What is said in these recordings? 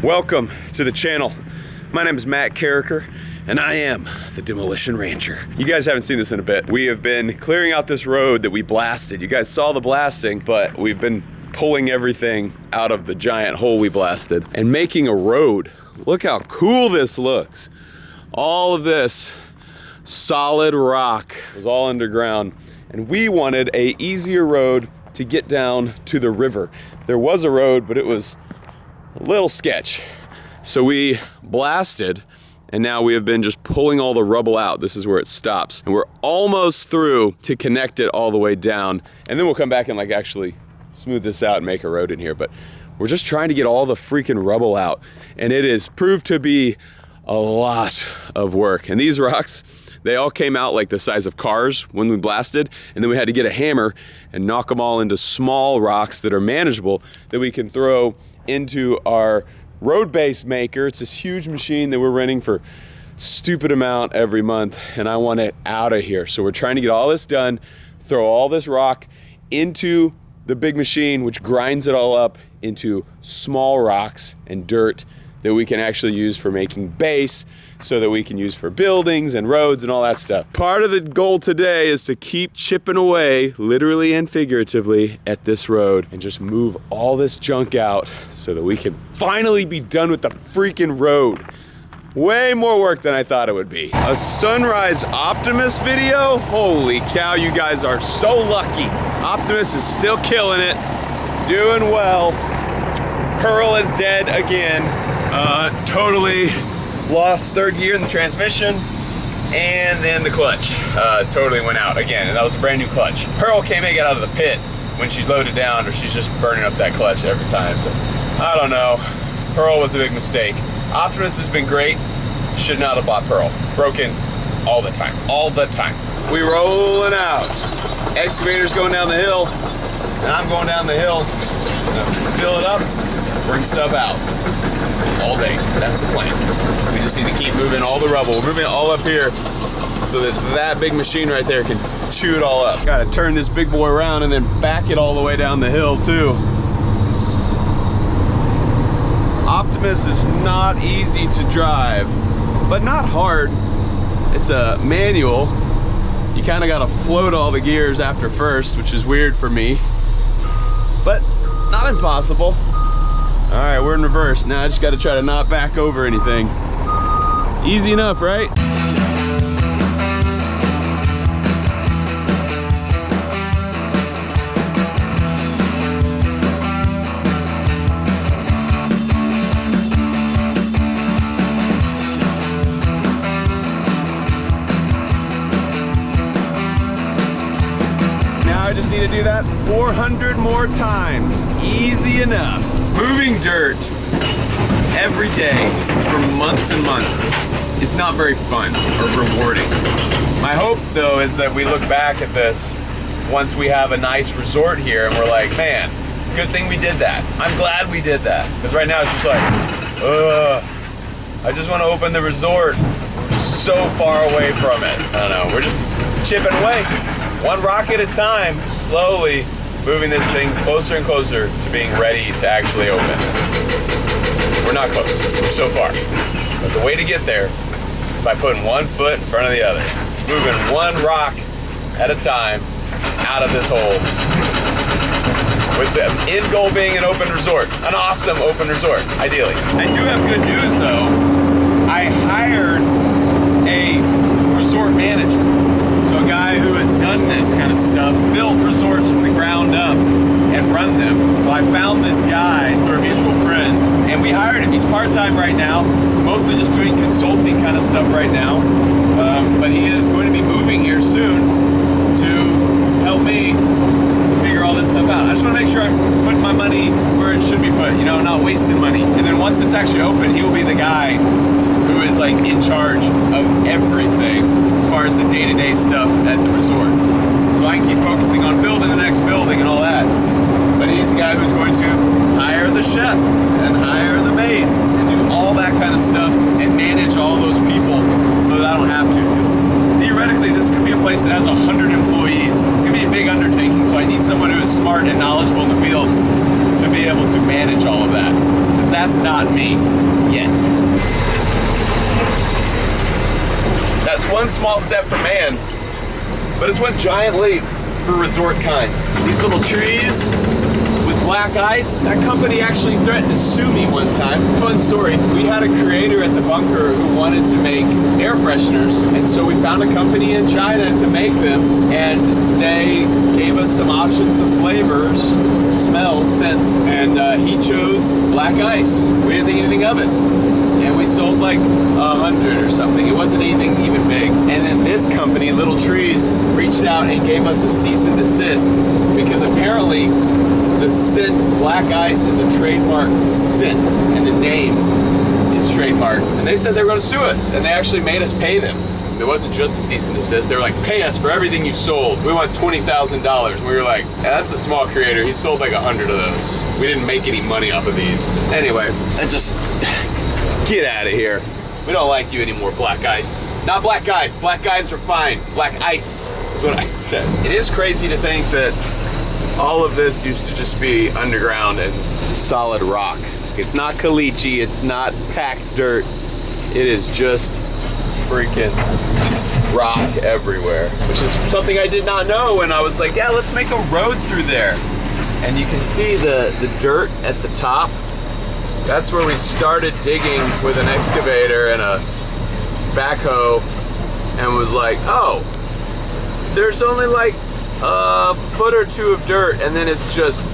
Welcome to the channel. My name is Matt Carricker, and I am the Demolition Rancher. You guys haven't seen this in a bit. We have been clearing out this road that we blasted. You guys saw the blasting, but we've been pulling everything out of the giant hole we blasted and making a road. Look how cool this looks. All of this solid rock was all underground, and we wanted a easier road to get down to the river. There was a road, but it was a little sketch. So we blasted, and now we have been just pulling all the rubble out. This is where it stops. And we're almost through to connect it all the way down. And then we'll come back and like actually smooth this out and make a road in here. But we're just trying to get all the freaking rubble out. And it has proved to be a lot of work. And these rocks, they all came out like the size of cars when we blasted, and then we had to get a hammer and knock them all into small rocks that are manageable that we can throw into our road base maker. It's this huge machine that we're renting for stupid amount every month, and I want it out of here. So we're trying to get all this done, throw all this rock into the big machine, which grinds it all up into small rocks and dirt that we can actually use for making base, so that we can use for buildings and roads and all that stuff. Part of the goal today is to keep chipping away, literally and figuratively, at this road and just move all this junk out so that we can finally be done with the freaking road. Way more work than I thought it would be. A Sunrise Optimus video? Holy cow, you guys are so lucky. Optimus is still killing it, doing well. Pearl is dead again. Totally lost third gear in the transmission, and then the clutch totally went out again, and that was a brand new clutch. Pearl can't make it out of the pit when she's loaded down, or she's just burning up that clutch every time. So I don't know. Pearl was a big mistake. Optimus has been great. Should not have bought Pearl. Broken all the time. All the time. We rolling out. Excavator's going down the hill, and I'm going down the hill. Fill it up, bring stuff out. All day. That's the plan. We just need to keep moving all the rubble. We're moving it all up here so that that big machine right there can chew it all up. Gotta turn this big boy around and then back it all the way down the hill too. Optimus is not easy to drive, but not hard. It's a manual. You kind of gotta float all the gears after first, which is weird for me, but not impossible. All right, we're in reverse. Now I just got to try to not back over anything. Easy enough, right? Now I just need to do that 400 more times. Easy enough. Moving dirt every day for months and months is not very fun or rewarding. My hope though is that we look back at this once we have a nice resort here and we're like, man, good thing we did that. I'm glad we did that. Because right now it's just like, I just want to open the resort. We're so far away from it. I don't know, we're just chipping away. One rock at a time, slowly moving this thing closer and closer to being ready to actually open. We're not close, we're so far. But the way to get there is by putting one foot in front of the other. Moving one rock at a time out of this hole. With the end goal being an open resort, an awesome open resort, ideally. I do have good news though. I hired a resort manager. So a guy who has done this kind of stuff, built resorts from the ground up and run them. So I found this guy through a mutual friend and we hired him. He's part-time right now, mostly just doing consulting kind of stuff right now. But he is going to be moving here soon to help me figure all this stuff out. I just want to make sure I'm putting my money where it should be put, you know, not wasting money. And then once it's actually open, he will be the guy who is like in charge of everything as far as the day-to-day stuff at the resort. So I can keep focusing on building the next building and all that. But he's the guy who's going to hire the chef and hire the maids and do all that kind of stuff and manage all those people so that I don't have to. Because theoretically, this could be a place that has 100 employees. It's gonna be a big undertaking, so I need someone who is smart and knowledgeable in the field to be able to manage all of that. Because that's not me yet. That's one small step for man, but it's one giant leap for resort kind. These little trees with black ice, that company actually threatened to sue me one time. Fun story, we had a creator at the bunker who wanted to make air fresheners, and so we found a company in China to make them, and they gave us some options of flavors, smells, scents, and he chose black ice. We didn't think anything of it. And we sold like 100 or something. It wasn't anything even big. And then this company, Little Trees, reached out and gave us a cease and desist because apparently the scent black ice is a trademark scent and the name is trademarked. And they said they were going to sue us, and they actually made us pay them. It wasn't just a cease and desist. They were like, pay us for everything you sold. We want $20,000. We were like, yeah, that's a small creator. He sold like 100 of those. We didn't make any money off of these. Anyway, that just... Get out of here. We don't like you anymore, black ice. Not black guys. Black guys are fine. Black ice is what I said. It is crazy to think that all of this used to just be underground and solid rock. It's not caliche. It's not packed dirt. It is just freaking rock everywhere, which is something I did not know when I was like, yeah, let's make a road through there. And you can see the dirt at the top. That's where we started digging with an excavator and a backhoe, and was like, oh, there's only like a foot or two of dirt, and then it's just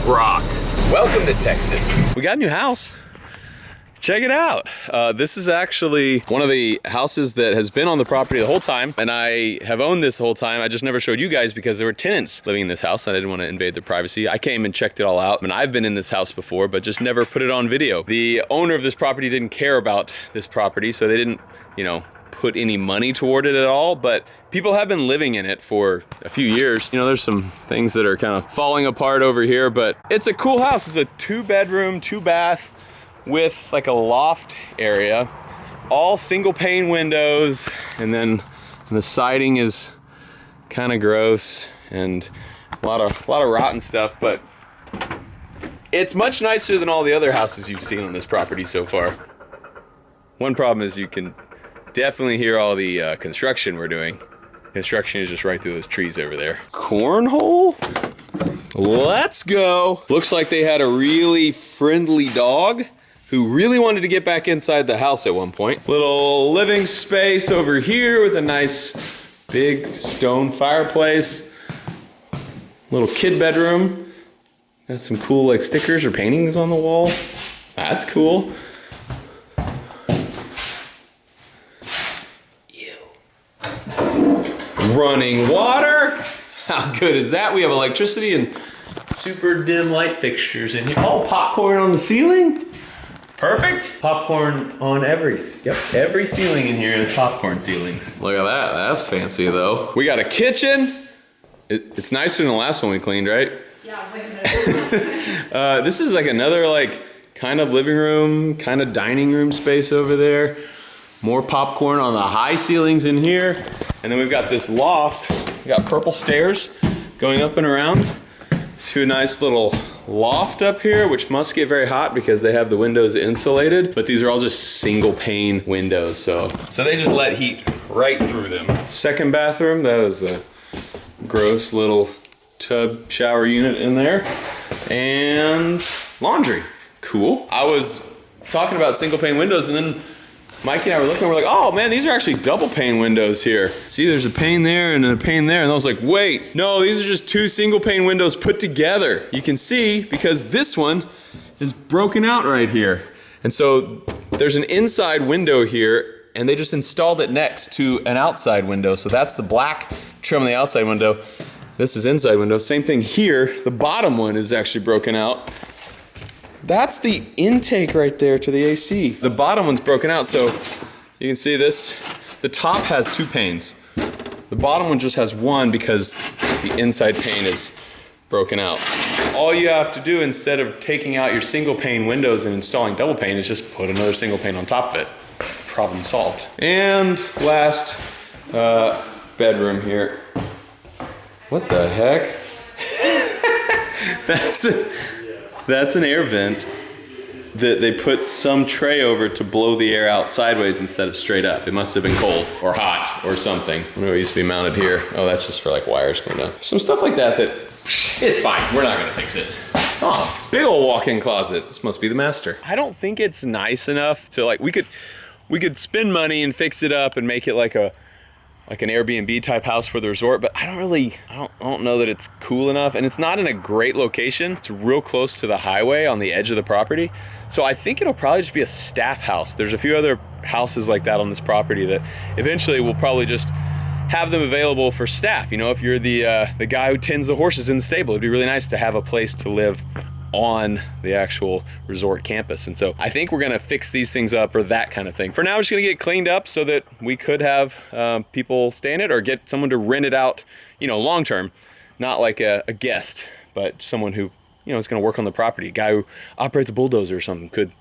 rock. Welcome to Texas. We got a new house. Check it out. This is actually one of the houses that has been on the property the whole time, and I have owned this whole time. I just never showed you guys because there were tenants living in this house. I didn't want to invade their privacy. I came and checked it all out, and I've been in this house before, but just never put it on video. The owner of this property didn't care about this property, so they didn't, you know, put any money toward it at all, but people have been living in it for a few years. You know, there's some things that are kind of falling apart over here, but it's a cool house. It's a 2-bedroom, 2-bath, with like a loft area, all single pane windows, and then the siding is kind of gross and a lot of rotten stuff, but it's much nicer than all the other houses you've seen on this property so far. One problem is you can definitely hear all the construction we're doing. Construction is just right through those trees over there. Cornhole? Let's go. Looks like they had a really friendly dog who really wanted to get back inside the house at one point. Little living space over here with a nice big stone fireplace. Little kid bedroom. Got some cool like stickers or paintings on the wall. That's cool. Ew. Running water. How good is that? We have electricity and super dim light fixtures in here. Oh, popcorn on the ceiling. Perfect. Popcorn on every ceiling in here is popcorn ceilings. Look at that. That's fancy though. We got a kitchen. It's nicer than the last one we cleaned, right? Yeah, wait a minute. This is like another like kind of living room, kind of dining room space over there. More popcorn on the high ceilings in here. And then we've got this loft. We got purple stairs going up and around to a nice little loft up here, which must get very hot because they have the windows insulated, but these are all just single pane windows, so they just let heat right through them. Second bathroom, that is a gross little tub shower unit in there, and laundry. Cool. I was talking about single pane windows, and then Mikey and I were looking, we're like, oh man, these are actually double pane windows here. See, there's a pane there and a pane there. And I was like, wait, no, these are just 2 single pane windows put together. You can see because this one is broken out right here. And so there's an inside window here, and they just installed it next to an outside window. So that's the black trim on the outside window. This is inside window. Same thing here. The bottom one is actually broken out. That's the intake right there to the AC. The bottom one's broken out, so you can see this. The top has 2 panes. The bottom one just has 1 because the inside pane is broken out. All you have to do instead of taking out your single pane windows and installing double pane is just put another single pane on top of it. Problem solved. And last bedroom here. What the heck? That's an air vent. that they put some tray over to blow the air out sideways instead of straight up. It must have been cold or hot or something. I don't know what used to be mounted here. Oh, that's just for like wires going down. Some stuff like that it's fine. We're not gonna fix it. Oh, big old walk-in closet. This must be the master. I don't think it's nice enough to like, we could spend money and fix it up and make it like an Airbnb type house for the resort, but I don't know that it's cool enough, and it's not in a great location. It's real close to the highway on the edge of the property. So I think it'll probably just be a staff house. There's a few other houses like that on this property that eventually we'll probably just have them available for staff. You know, if you're the guy who tends the horses in the stable, it'd be really nice to have a place to live on the actual resort campus. And so I think we're gonna fix these things up or that kind of thing. For now, we're just gonna get it cleaned up so that we could have people stay in it or get someone to rent it out, you know, long term, not like a guest, but someone who, you know, is gonna work on the property. A guy who operates a bulldozer or something could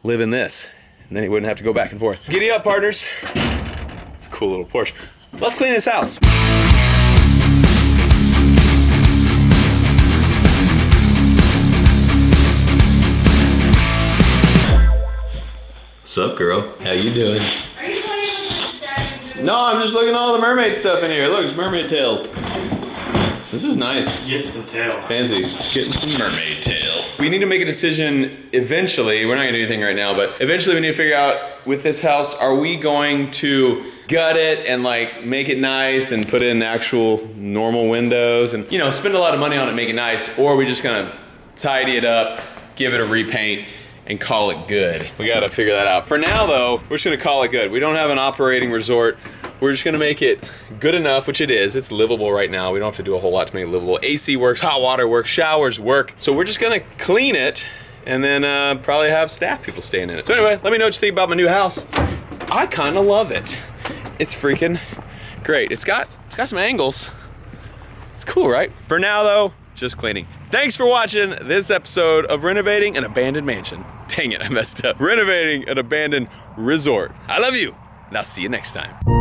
live in this, and then he wouldn't have to go back and forth. Giddy up, partners. It's a cool little Porsche. Let's clean this house. What's up, girl? How you doing? Are you playing? No, I'm just looking at all the mermaid stuff in here. Look, it's mermaid tails. This is nice. Getting some tail. Fancy. Getting some mermaid tail. We need to make a decision eventually. We're not gonna do anything right now, but eventually we need to figure out with this house, are we going to gut it and like make it nice and put in actual normal windows and, you know, spend a lot of money on it, make it nice, or are we just gonna tidy it up, give it a repaint, and call it good? We gotta figure that out. For now though, we're just gonna call it good. We don't have an operating resort. We're just gonna make it good enough, which it is. It's livable right now. We don't have to do a whole lot to make it livable. AC works, hot water works, showers work. So we're just gonna clean it and then probably have staff people staying in it. So anyway, let me know what you think about my new house. I kinda love it. It's freaking great. It's got some angles. It's cool, right? For now though, just cleaning. Thanks for watching this episode of Renovating an Abandoned Mansion. Dang it, I messed up. Renovating an abandoned resort. I love you, and I'll see you next time.